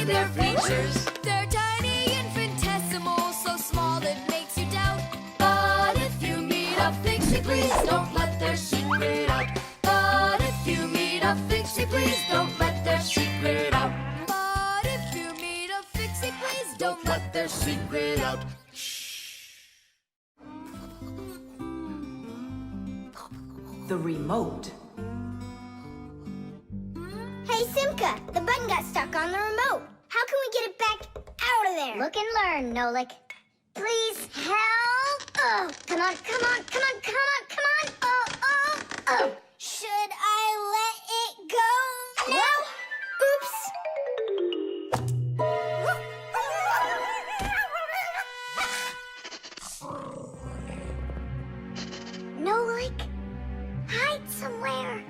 their features. They're tiny, infinitesimal, so small it makes you doubt. But if you meet a Fixie, please don't let their secret out. But if you meet a Fixie, please don't let their secret out. But if you meet a Fixie, please Don't let their secret out. The remote. Hey, Simka, the button got stuck on the remote. How can we get it back out of there? Look and learn, Nolik. Please help. Oh, come on, come on, come on, come on, come on. Oh, oh, oh. Should I let it go now? Oops. Nolik, hide somewhere.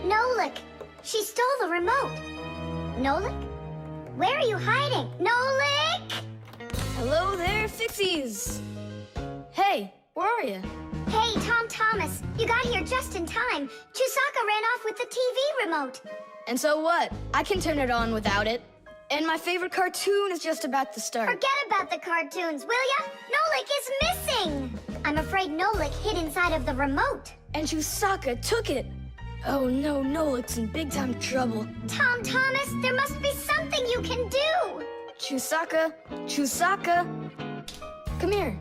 Nolik, she stole the remote. Nolik? Where are you hiding? Nolik! Hello there, Fixies! Hey, where are you? Hey, Thomas, you got here just in time. Chewsocka ran off with the TV remote. And so what? I can turn it on without it. And my favorite cartoon is just about to start. Forget about the cartoons, will ya? Nolik is missing! I'm afraid Nolik hid inside of the remote. And Chewsocka took it. Oh no, Nolik's in big time trouble. Thomas, there must be something you can do! Chewsocka, Chewsocka, come here.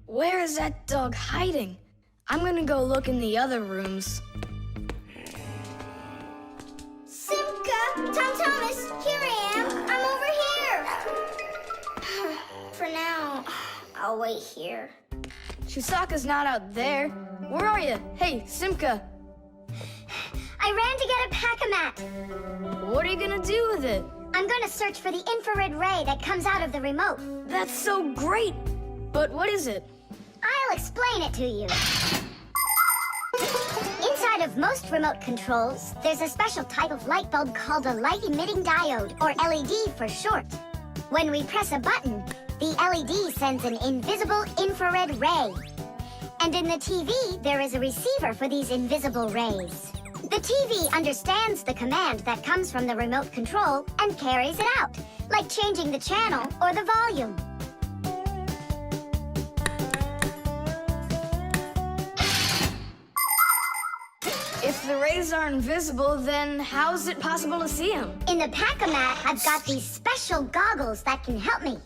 Where is that dog hiding? I'm gonna go look in the other rooms. Simka! Thomas, here I am. I'm over here. For now, I'll wait here. Chewsocka's not out there. Where are you? Hey, Simka. I ran to get a pack-a-mat. What are you gonna do with it? I'm gonna search for the infrared ray that comes out of the remote. That's so great! But what is it? I'll explain it to you. Inside of most remote controls, there's a special type of light bulb called a light-emitting diode, or LED for short. When we press a button, the LED sends an invisible infrared ray. And in the TV, there is a receiver for these invisible rays. The TV understands the command that comes from the remote control and carries it out, like changing the channel or the volume. If the rays are invisible, then how is it possible to see them? In the pack-a-mat, I've got these special goggles that can help me.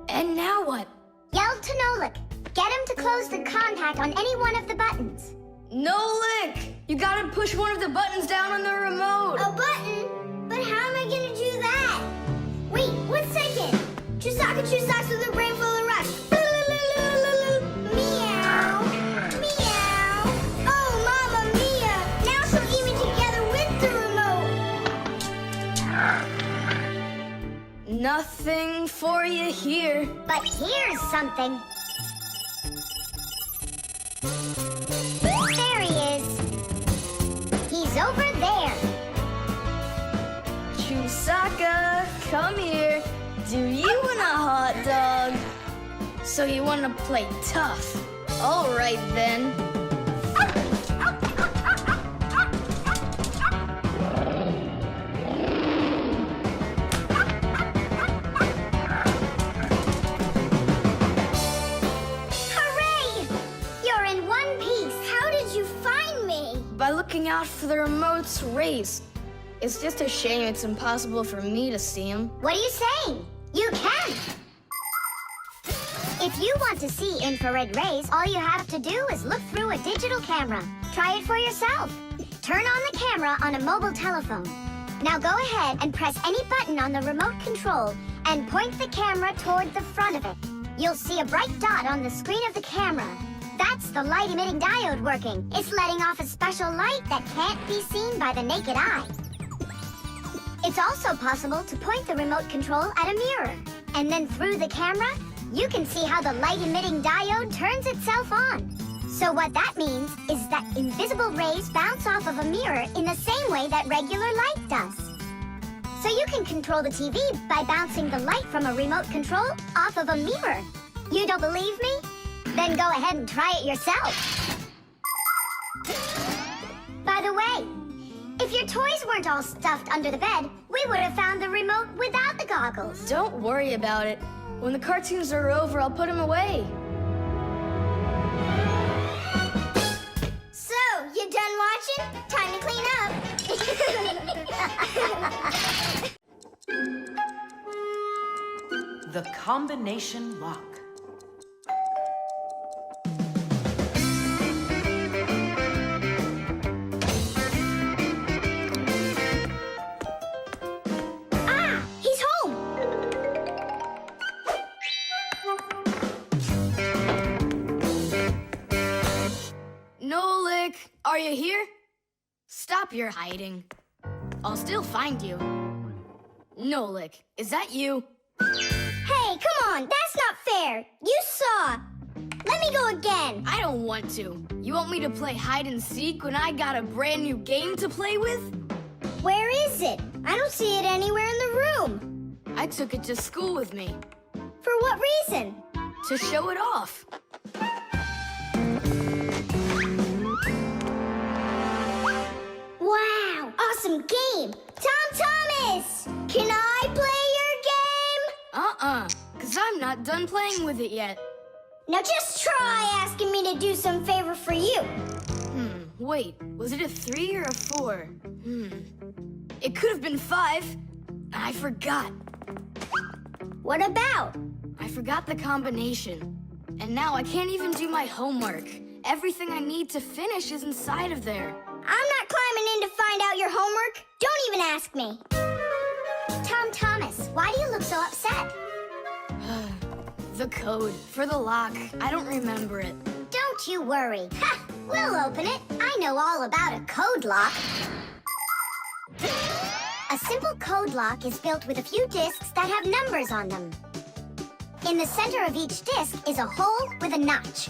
And now what? Yell to Nolik. Get him to close the contact on any one of the buttons. Nolik! You gotta push one of the buttons down on the remote! A button? But how am I gonna do that? Wait, 1 second. Chewsocka with a brain full of rush. Meow. Meow. Oh, Mama Mia. Now she'll eat me together with the remote. Nothing for you here. But here's something. There he is. He's over there. Chewsocka, come here. Do you want a hot dog? So you want to play tough? All right then. Hooray! You're in one piece. How did you find me? By looking out for the remote's rays. It's just a shame it's impossible for me to see them. What are you saying? You can! If you want to see infrared rays, all you have to do is look through a digital camera. Try it for yourself. Turn on the camera on a mobile telephone. Now go ahead and press any button on the remote control and point the camera toward the front of it. You'll see a bright dot on the screen of the camera. That's the light-emitting diode working. It's letting off a special light that can't be seen by the naked eye. It's also possible to point the remote control at a mirror. And then through the camera, you can see how the light-emitting diode turns itself on. So what that means is that invisible rays bounce off of a mirror in the same way that regular light does. So you can control the TV by bouncing the light from a remote control off of a mirror. You don't believe me? Then go ahead and try it yourself. By the way, if your toys weren't all stuffed under the bed, we would have found the remote without the goggles. Don't worry about it. When the cartoons are over, I'll put them away. So, you done watching? Time to clean up. The combination lock. Ah! He's home! Nolik, are you here? Stop your hiding. I'll still find you. Nolik, is that you? Hey, come on! That's not fair! You saw! Let me go again! I don't want to. You want me to play hide and seek when I got a brand new game to play with? Where is it? I don't see it anywhere in the room. I took it to school with me For what reason? to show it off. Wow! Awesome game! Thomas! Can I play your game? 'Cause I'm not done playing with it yet. Now just try asking me to do some favor for you. Wait, was it a 3 or a 4? It could have been 5. I forgot. What about? I forgot the combination. And now I can't even do my homework. Everything I need to finish is inside of there. I'm not climbing in to find out your homework. Don't even ask me. Thomas, why do you look so upset? The code for the lock. I don't remember it. Don't you worry. Ha! We'll open it. I know all about a code lock. A simple code lock is built with a few discs that have numbers on them. In the center of each disc is a hole with a notch.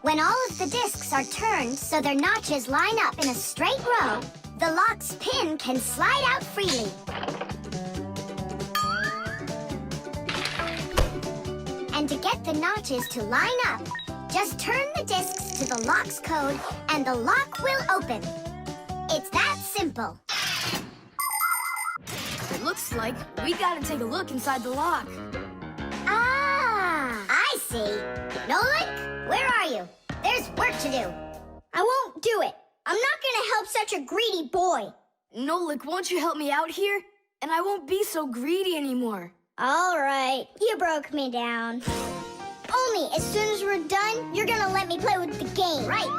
When all of the discs are turned so their notches line up in a straight row, the lock's pin can slide out freely. And to get the notches to line up, just turn the discs to the lock's code and the lock will open. It's that simple. It looks like we gotta take a look inside the lock. Ah, I see. Nolik, where are you? There's work to do. I won't do it. I'm not gonna help such a greedy boy. Nolik, won't you help me out here? And I won't be so greedy anymore. All right, you broke me down. Only as soon as we're done, you're gonna let me play with the game, right?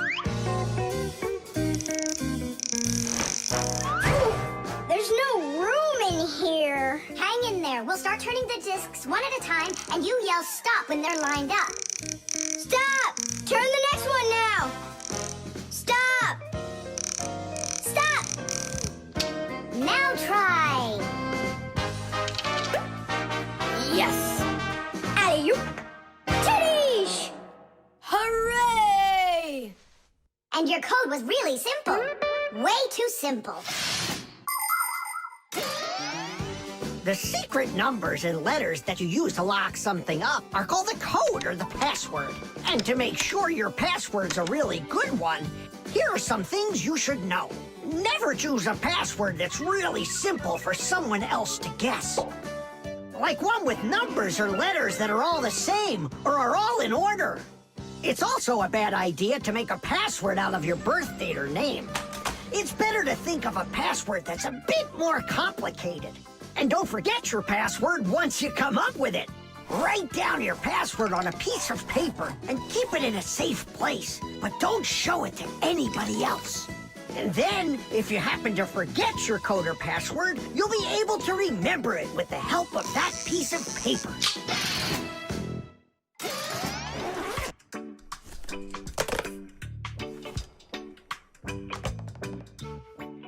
There's no room in here. Hang in there. We'll start turning the discs one at a time, and you yell stop when they're lined up. Stop! Turn the next one now. Stop! Stop! Now try. Yes! Alley-oop! Titties! Hooray! And your code was really simple. Way too simple. The secret numbers and letters that you use to lock something up are called the code or the password. And to make sure your password's a really good one, here are some things you should know. Never choose a password that's really simple for someone else to guess. Like one with numbers or letters that are all the same or are all in order. It's also a bad idea to make a password out of your birth date or name. It's better to think of a password that's a bit more complicated. And don't forget your password once you come up with it. Write down your password on a piece of paper and keep it in a safe place, but don't show it to anybody else. And then, if you happen to forget your code or password, you'll be able to remember it with the help of that piece of paper.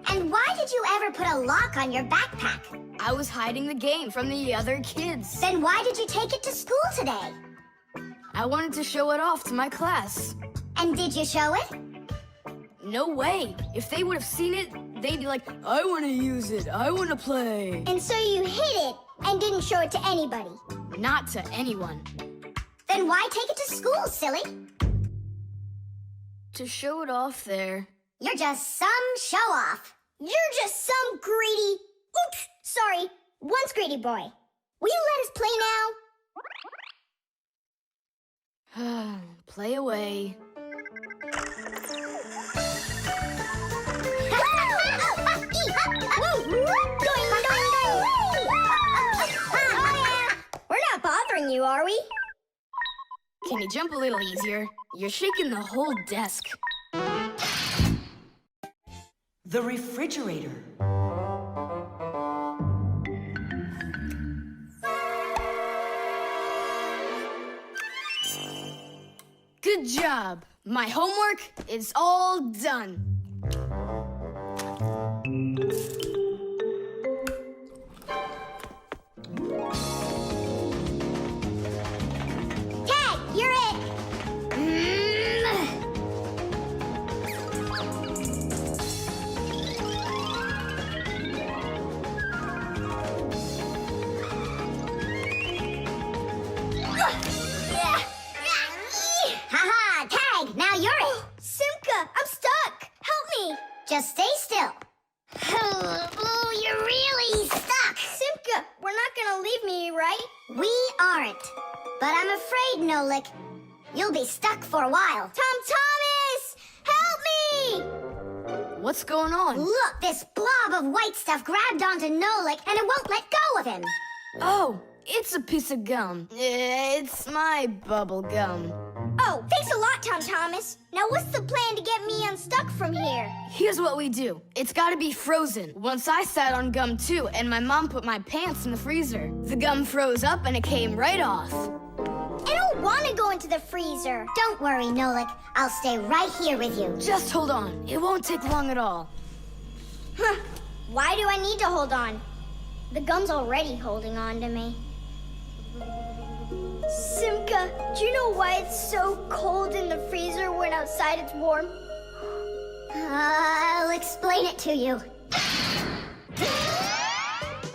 And why did you ever put a lock on your backpack? I was hiding the game from the other kids. Then why did you take it to school today? I wanted to show it off to my class. And did you show it? No way. If they would have seen it, they'd be like, I want to use it. I want to play. And so you hid it and didn't show it to anybody. Not to anyone. Then why take it to school, silly? To show it off there. You're just some show-off. You're just some greedy... Oops, sorry. Once greedy boy. Will you let us play now? Play away. We're not bothering you, are we? Can you jump a little easier? You're shaking the whole desk. The refrigerator. Good job. My homework is all done. Tag, you're it. Haha, Tag, now you're it. Simka, I'm stuck. Help me. Just stay still. Oh, you're really stuck. Simka, we're not gonna leave me, right? We aren't. But I'm afraid, Nolik, you'll be stuck for a while. Thomas! Help me! What's going on? Look, this blob of white stuff grabbed onto Nolik and it won't let go of him. Oh, it's a piece of gum. It's my bubble gum. Oh, thanks a lot, Thomas. Now what's the plan to get me unstuck from here? Here's what we do. It's gotta be frozen. Once I sat on gum too, and my mom put my pants in the freezer. The gum froze up and it came right off. I don't want to go into the freezer. Don't worry, Nolik. I'll stay right here with you. Just hold on. It won't take long at all. Huh. Why do I need to hold on? The gum's already holding on to me. Simka, do you know why it's so cold in the freezer when outside it's warm? I'll explain it to you.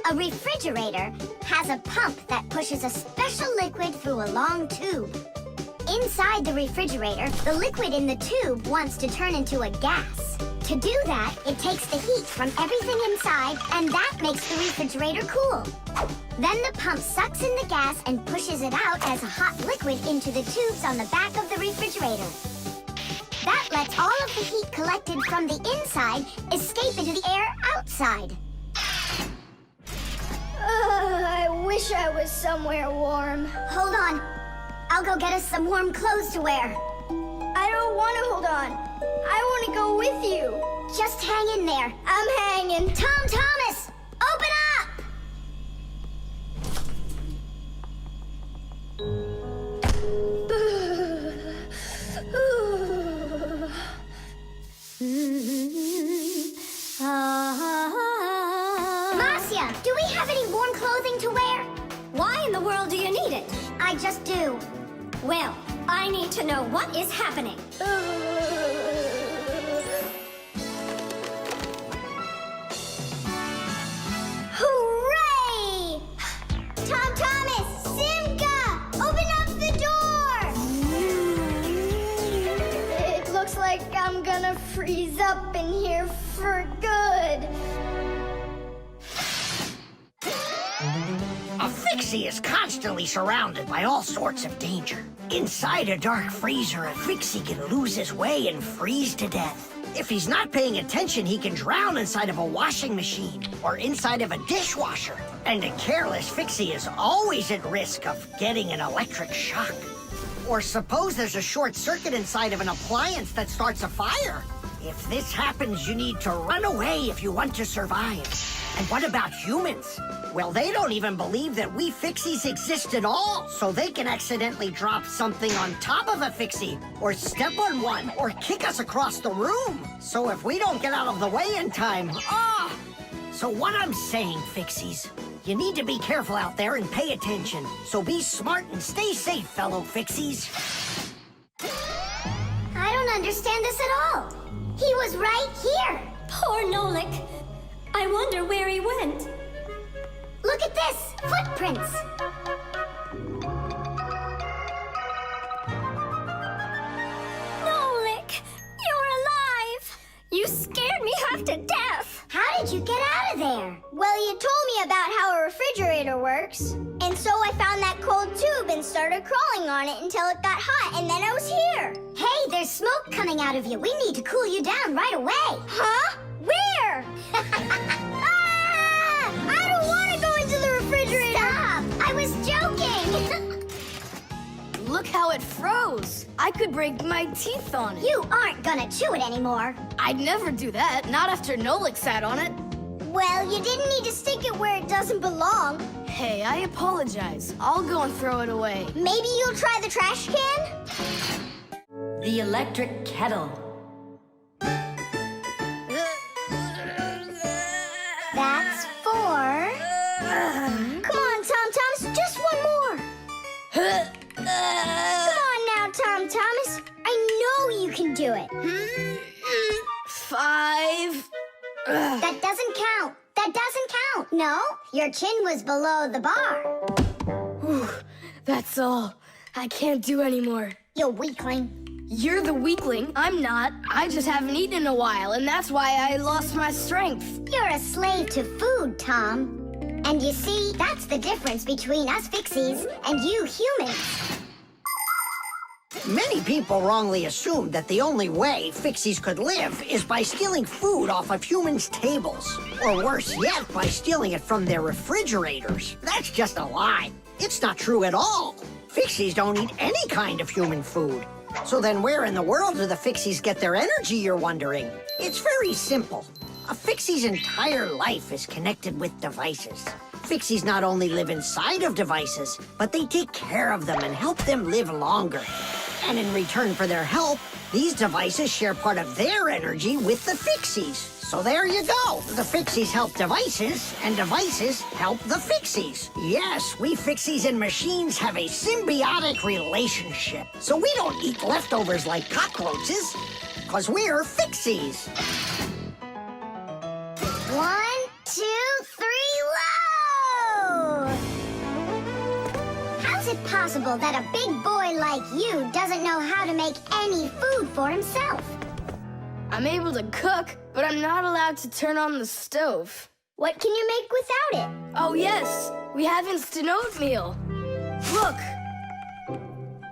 A refrigerator has a pump that pushes a special liquid through a long tube. Inside the refrigerator, the liquid in the tube wants to turn into a gas. To do that, it takes the heat from everything inside, and that makes the refrigerator cool. Then the pump sucks in the gas and pushes it out as a hot liquid into the tubes on the back of the refrigerator. That lets all of the heat collected from the inside escape into the air outside. I wish I was somewhere warm. Hold on. I'll go get us some warm clothes to wear. I don't want to hold on. I want to go with you. Just hang in there. I'm hanging. Thomas! Open up! Marcia, do we have any warm clothing to wear? Why in the world do you need it? I just do. Well, I need to know what is happening. Hooray! Thomas! Simka! Open up the door! It looks like I'm gonna freeze up in here for good. A Fixie is constantly surrounded by all sorts of danger. Inside a dark freezer, a Fixie can lose his way and freeze to death. If he's not paying attention, he can drown inside of a washing machine or inside of a dishwasher. And a careless Fixie is always at risk of getting an electric shock. Or suppose there's a short circuit inside of an appliance that starts a fire. If this happens, you need to run away if you want to survive. And what about humans? Well, they don't even believe that we Fixies exist at all, so they can accidentally drop something on top of a Fixie, or step on one, or kick us across the room. So if we don't get out of the way in time, So what I'm saying, Fixies, you need to be careful out there and pay attention. So be smart and stay safe, fellow Fixies. I don't understand this at all. He was right here. Poor Nolik. I wonder where he went. Look at this, footprints. Nolik, you're alive. You scared me half to death. How did you get out of there? Well, you told me about how a refrigerator works. And so I found that cold tube and started crawling on it until it got hot, and then I was here. Hey, there's smoke coming out of you. We need to cool you down right away. Huh? Where? Ah! I don't want to go into the refrigerator. Stop! I was joking. Look how it froze. I could break my teeth on it. You aren't gonna chew it anymore. I'd never do that, not after Nolik sat on it. Well, you didn't need to stick it where it doesn't belong. Hey, I apologize. I'll go and throw it away. Maybe you'll try the trash can? The electric kettle. That's 4. Come on, Tom Thomas, just one more. Come on now, Tom Thomas. I know you can do it. 5. That doesn't count. That doesn't count. No, your chin was below the bar. Whew, that's all. I can't do anymore. You weakling. You're the weakling. I'm not. I just haven't eaten in a while, and that's why I lost my strength. You're a slave to food, Tom. And you see, that's the difference between us Fixies and you humans. Many people wrongly assume that the only way Fixies could live is by stealing food off of humans' tables. Or worse yet, by stealing it from their refrigerators. That's just a lie. It's not true at all. Fixies don't eat any kind of human food. So then where in the world do the Fixies get their energy, you're wondering? It's very simple. A Fixie's entire life is connected with devices. Fixies not only live inside of devices, but they take care of them and help them live longer. And in return for their help, these devices share part of their energy with the Fixies. So there you go. The Fixies help devices, and devices help the Fixies. Yes, we Fixies and machines have a symbiotic relationship. So we don't eat leftovers like cockroaches, because we're Fixies. 1, 2, 3, load! How's it possible that a big boy like you doesn't know how to make any food for himself? I'm able to cook, but I'm not allowed to turn on the stove. What can you make without it? Oh, yes. We have instant oatmeal. Look.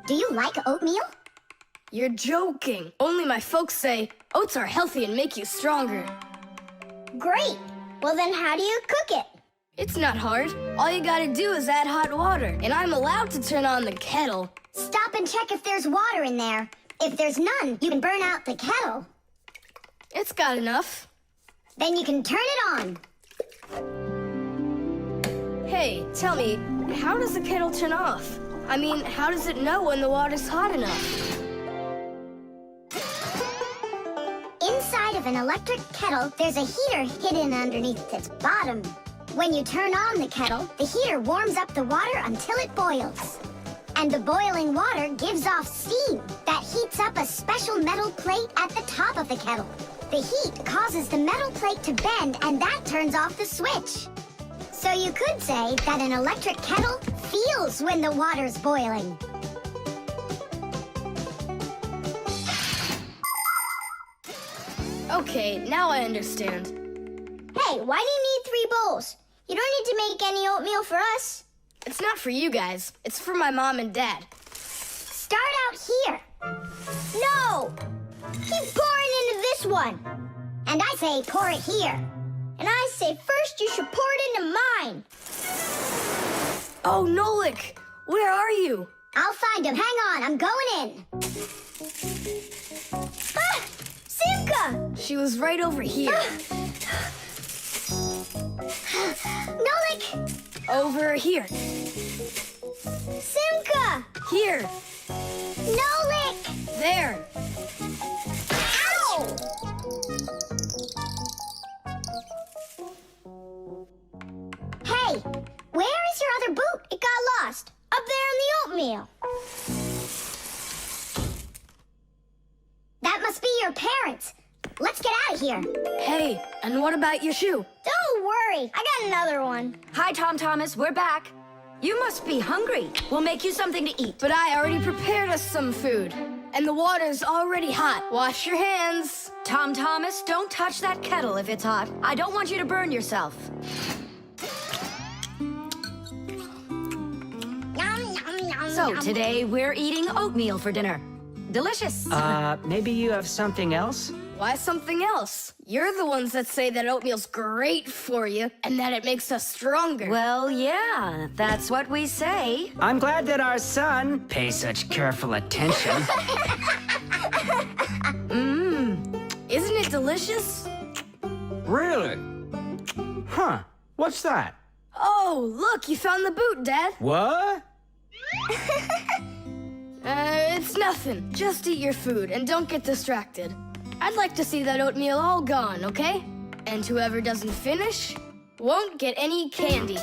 Do you like oatmeal? You're joking. Only my folks say oats are healthy and make you stronger. Great. Well, then how do you cook it? It's not hard. All you gotta do is add hot water, and I'm allowed to turn on the kettle. Stop and check if there's water in there. If there's none, you can burn out the kettle. It's got enough. Then you can turn it on. Hey, tell me, how does the kettle turn off? I mean, how does it know when the water's hot enough? Inside of an electric kettle, there's a heater hidden underneath its bottom. When you turn on the kettle, the heater warms up the water until it boils. And the boiling water gives off steam that heats up a special metal plate at the top of the kettle. The heat causes the metal plate to bend, and that turns off the switch. So you could say that an electric kettle feels when the water's boiling. Okay, now I understand. Hey, why do you need 3 bowls? You don't need to make any oatmeal for us. It's not for you guys. It's for my mom and dad. Start out here. No! Keep pouring into this one. And I say pour it here. And I say first you should pour it into mine. Oh, Nolik, where are you? I'll find him. Hang on, I'm going in. Ah! Simka! She was right over here. Nolik! Over here. Simka! Here. Nolik! There. Ow! Hey, where is your other boot? It got lost. Up there in the oatmeal. That what about your shoe? Don't worry, I got another one. Hi, Thomas, we're back. You must be hungry. We'll make you something to eat. But I already prepared us some food. And the water's already hot. Wash your hands. Thomas, don't touch that kettle if it's hot. I don't want you to burn yourself. Yum, yum, yum, So yum. today we're eating oatmeal for dinner. Delicious. Maybe you have something else? Why something else? You're the ones that say that oatmeal's great for you and that it makes us stronger. Well, yeah, that's what we say. I'm glad that our son pays such careful attention. Isn't it delicious? Really? Huh. What's that? Oh, look, you found the boot, Dad. What? It's nothing. Just eat your food and don't get distracted. I'd like to see that oatmeal all gone, okay? And whoever doesn't finish won't get any candy.